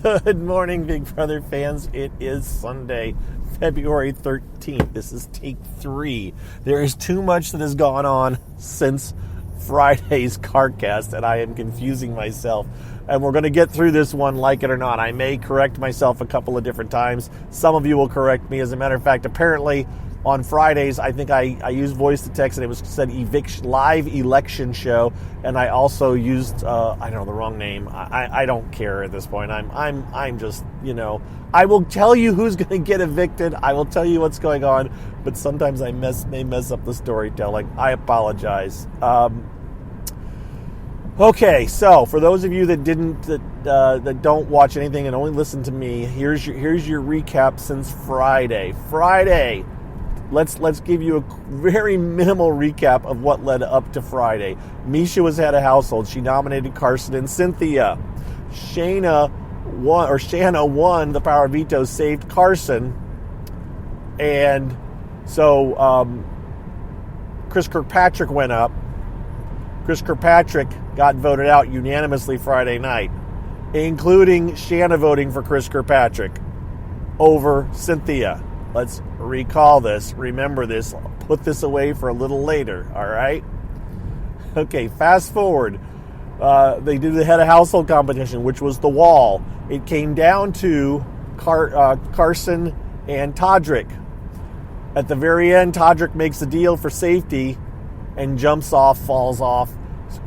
Good morning, Big Brother fans. It is Sunday, February 13th. This is take 3. There is too much that has gone on since Friday's CardCast, and I am confusing myself. And we're going to get through this one, like it or not. I may correct myself a couple of different times. Some of you will correct me. As a matter of fact, apparently on Fridays, I think I used voice to text, and it was said live election show, and I also used I don't know the wrong name. I don't care at this point. I'm just, I will tell you who's going to get evicted. I will tell you what's going on, but sometimes I may mess up the storytelling. I apologize. Okay, so for those of you that that don't watch anything and only listen to me, here's your recap since Friday. Let's give you a very minimal recap of what led up to Friday. Misha was head of household. She nominated Carson and Cynthia. Shanna won the power of veto, saved Carson. And so Chris Kirkpatrick went up. Chris Kirkpatrick got voted out unanimously Friday night, including Shanna voting for Chris Kirkpatrick over Cynthia. Let's recall this, remember this, put this away for a little later, all right? Okay, fast forward. They did the head of household competition, which was the wall. It came down to Carson and Todrick. At the very end, Todrick makes a deal for safety and falls off.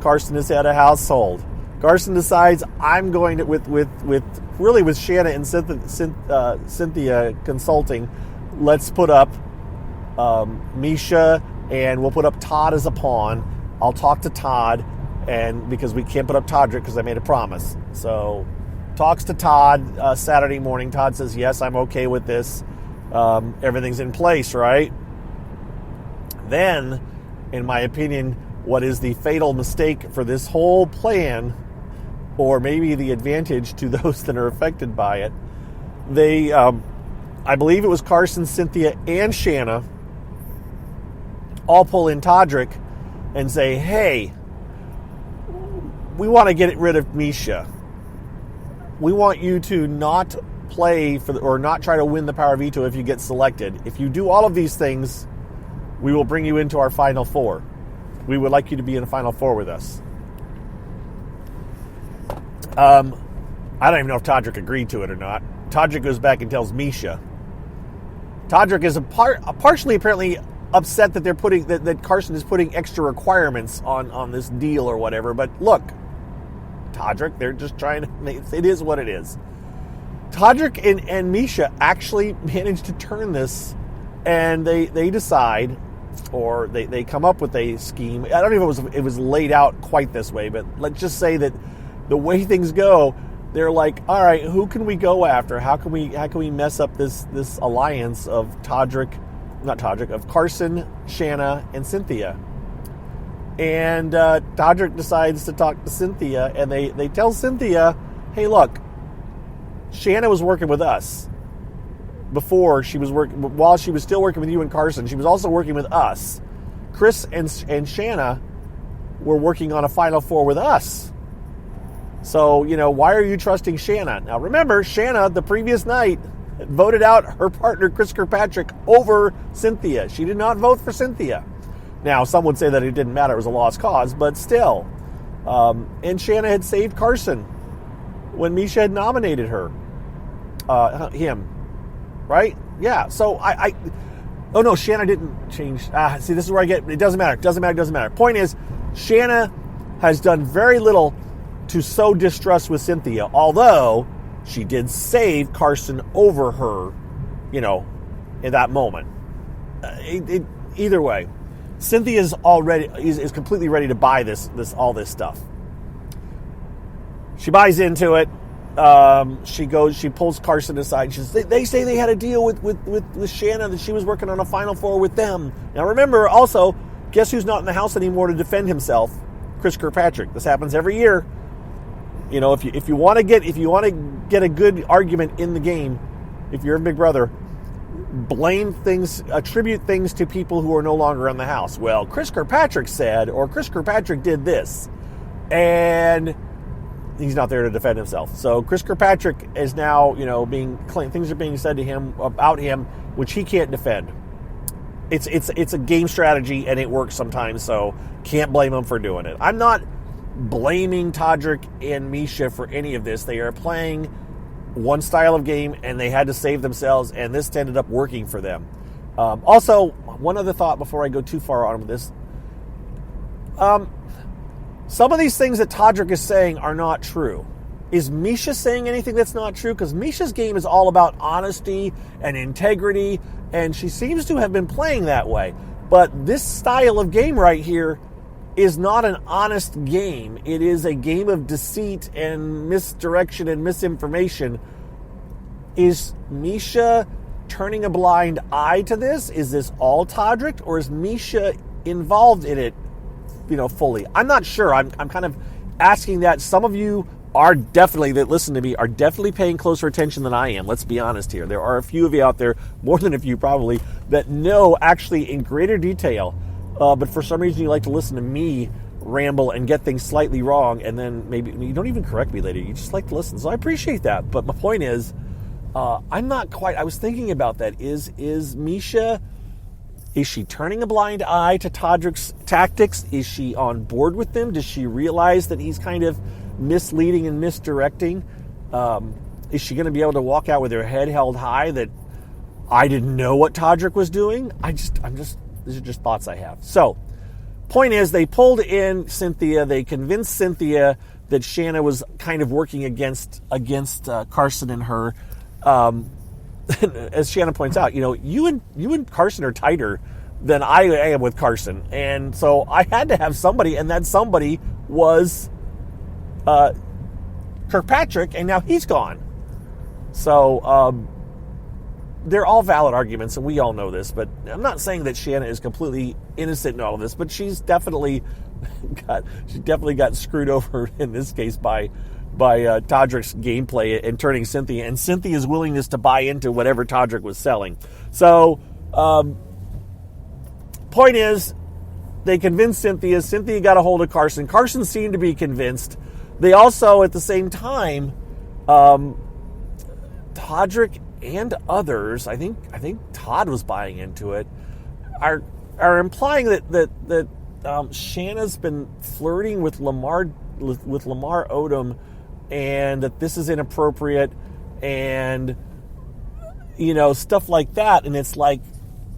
Carson is head of household. Carson decides, I'm going to, with Shanna and Cynthia consulting, let's put up Misha, and we'll put up Todd as a pawn. I'll talk to Todd, and because we can't put up Todrick because I made a promise. So talks to Todd Saturday morning. Todd says, yes, I'm okay with this. Everything's in place, right? Then, in my opinion, what is the fatal mistake for this whole plan, or maybe the advantage to those that are affected by it, they... I believe it was Carson, Cynthia, and Shanna all pull in Todrick and say, hey, we want to get rid of Misha. We want you to not play or not try to win the power veto if you get selected. If you do all of these things, we will bring you into our Final Four. We would like you to be in the Final Four with us. I don't even know if Todrick agreed to it or not. Todrick goes back and tells Misha. Todrick is partially apparently upset that they're that Carson is putting extra requirements on this deal or whatever. But look, Todrick, they're just trying to. It is what it is. Todrick and Misha actually managed to turn this, and they decide, or they come up with a scheme. I don't know if it was laid out quite this way, but let's just say that the way things go, they're like, all right, who can we go after? How can we mess up this alliance of of Carson, Shanna, and Cynthia? And Todrick decides to talk to Cynthia, and they tell Cynthia, hey, look, Shanna was working with us before while she was still working with you and Carson. She was also working with us. Chris and Shanna were working on a Final Four with us. So, why are you trusting Shanna? Now, remember, Shanna, the previous night, voted out her partner, Chris Kirkpatrick, over Cynthia. She did not vote for Cynthia. Now, some would say that it didn't matter. It was a lost cause, but still. And Shanna had saved Carson when Misha had nominated him. Right? Yeah. So, oh, no, Shanna didn't change. See, this is where I get, it doesn't matter. Point is, Shanna has done very little to sow distrust with Cynthia, although she did save Carson over her, in that moment. Either way, Cynthia is completely ready to buy all this stuff. She buys into it. She pulls Carson aside. She says, they say they had a deal with Shanna, that she was working on a Final Four with them. Now remember, also, guess who's not in the house anymore to defend himself? Chris Kirkpatrick. This happens every year. If you want to get a good argument in the game, if you're a Big Brother, attribute things to people who are no longer in the house. Well, Chris Kirkpatrick said, or Chris Kirkpatrick did this, and he's not there to defend himself. So Chris Kirkpatrick is now, things are being said to him about him, which he can't defend. It's a game strategy, and it works sometimes, so can't blame him for doing it. I'm not blaming Todrick and Misha for any of this. They are playing one style of game, and they had to save themselves, and this ended up working for them. Also, one other thought before I go too far on with this. Some of these things that Todrick is saying are not true. Is Misha saying anything that's not true? Because Misha's game is all about honesty and integrity, and she seems to have been playing that way. But this style of game right here is not an honest game. It is a game of deceit and misdirection and misinformation. Is Misha turning a blind eye to this? Is this all Todrick, or is Misha involved in it, fully? I'm not sure. I'm kind of asking that. Some of you that listen to me are definitely paying closer attention than I am. Let's be honest here. There are a few of you out there, more than a few probably, that know actually in greater detail. But for some reason you like to listen to me ramble and get things slightly wrong, and then maybe you don't even correct me later. You just like to listen. So I appreciate that. But my point is, I'm not quite. I was thinking about that. Is Misha? Is she turning a blind eye to Todrick's tactics? Is she on board with them? Does she realize that he's kind of misleading and misdirecting? Is she going to be able to walk out with her head held high that I didn't know what Todrick was doing? These are just thoughts I have. So, point is, they pulled in Cynthia. They convinced Cynthia that Shanna was kind of working against Carson and her. As Shanna points out, you and Carson are tighter than I am with Carson, and so I had to have somebody, and that somebody was Kirkpatrick, and now he's gone. So they're all valid arguments, and we all know this. But I'm not saying that Shanna is completely innocent in all of this, but she's definitely got screwed over in this case by Todrick's gameplay and turning Cynthia, and Cynthia's willingness to buy into whatever Todrick was selling. So, point is, they convinced Cynthia. Cynthia got a hold of Carson. Carson seemed to be convinced. They also, at the same time, Todrick and others, I think Todd was buying into it, are implying that Shanna's been flirting with Lamar Odom, and that this is inappropriate, and stuff like that. And it's like,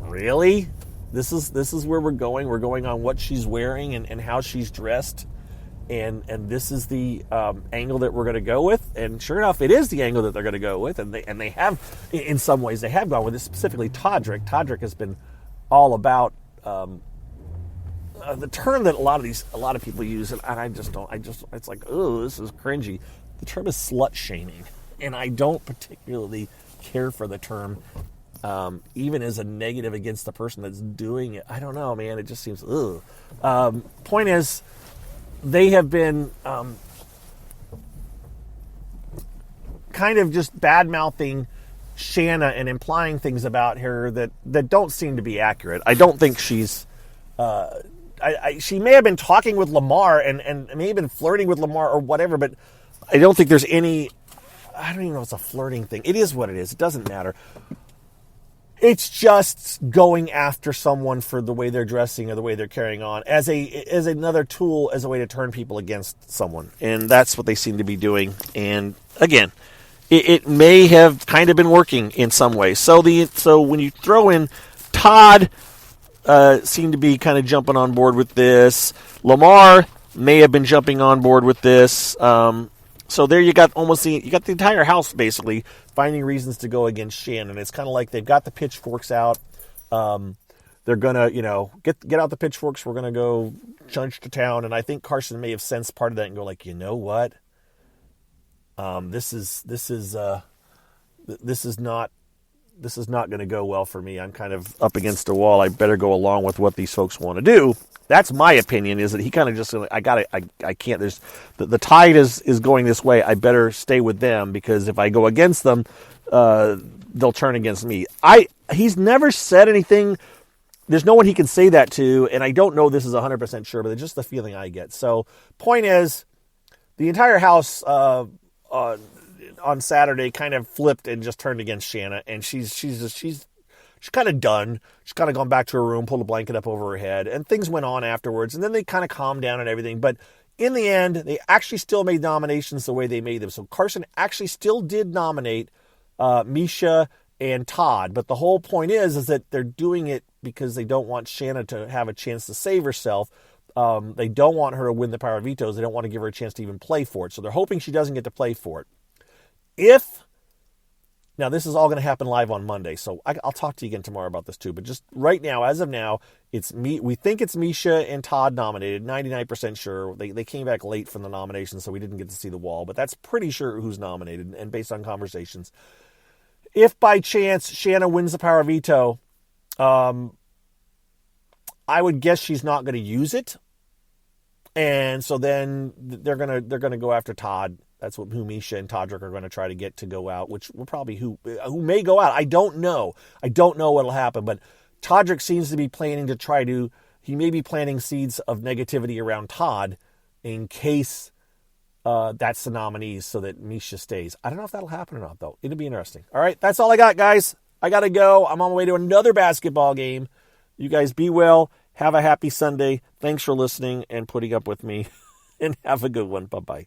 really? This is where we're going. We're going on what she's wearing and how she's dressed, and this is the angle that we're going to go with. And sure enough, it is the angle that they're going to go with, and they have, in some ways, they have gone with it. Specifically, Todrick. Todrick has been all about the term that a lot of people use, and I just don't. It's like, oh, this is cringy. The term is slut shaming, and I don't particularly care for the term, even as a negative against the person that's doing it. I don't know, man. It just seems ugh. Point is, they have been kind of just bad mouthing Shanna and implying things about her that don't seem to be accurate. I don't think she's. She may have been talking with Lamar and may have been flirting with Lamar or whatever, but I don't think there's any. I don't even know if it's a flirting thing. It is what it is. It doesn't matter. It's just going after someone for the way they're dressing or the way they're carrying on as another tool, as a way to turn people against someone, and that's what they seem to be doing. And again, it may have kind of been working in some ways. So when you throw in Todd. Seem to be kind of jumping on board with this. Lamar may have been jumping on board with this. So there you got the entire house basically finding reasons to go against Shannon. It's kind of like they've got the pitchforks out. They're gonna, get out the pitchforks. We're gonna go chunch to town. And I think Carson may have sensed part of that and go like, you know what? This is not going to go well for me. I'm kind of up against a wall. I better go along with what these folks want to do. That's my opinion, is that he kind of just, I can't, the tide is going this way. I better stay with them, because if I go against them, they'll turn against me. He's never said anything. There's no one he can say that to, and I don't know this is 100% sure, but it's just the feeling I get. So, point is, the entire house on Saturday kind of flipped and just turned against Shanna, and she's kind of done. She's kind of gone back to her room, pulled a blanket up over her head, and things went on afterwards. And then they kind of calmed down and everything. But in the end, they actually still made nominations the way they made them. So Carson actually still did nominate Misha and Todd. But the whole point is that they're doing it because they don't want Shanna to have a chance to save herself. They don't want her to win the power of vetoes. They don't want to give her a chance to even play for it. So they're hoping she doesn't get to play for it. Now, this is all going to happen live on Monday, so I'll talk to you again tomorrow about this too. But just right now, as of now, we think it's Misha and Todd nominated, 99% sure. They came back late from the nomination, so we didn't get to see the wall, but that's pretty sure who's nominated, and based on conversations. If by chance Shanna wins the power veto, I would guess she's not going to use it, and so then they're gonna go after Todd. That's who Misha and Todrick are going to try to get to go out, which will probably who may go out. I don't know. I don't know what'll happen, but Todrick seems to be planning to he may be planting seeds of negativity around Todd in case that's the nominees so that Misha stays. I don't know if that'll happen or not, though. It'll be interesting. All right, that's all I got, guys. I got to go. I'm on my way to another basketball game. You guys be well. Have a happy Sunday. Thanks for listening and putting up with me, and have a good one. Bye-bye.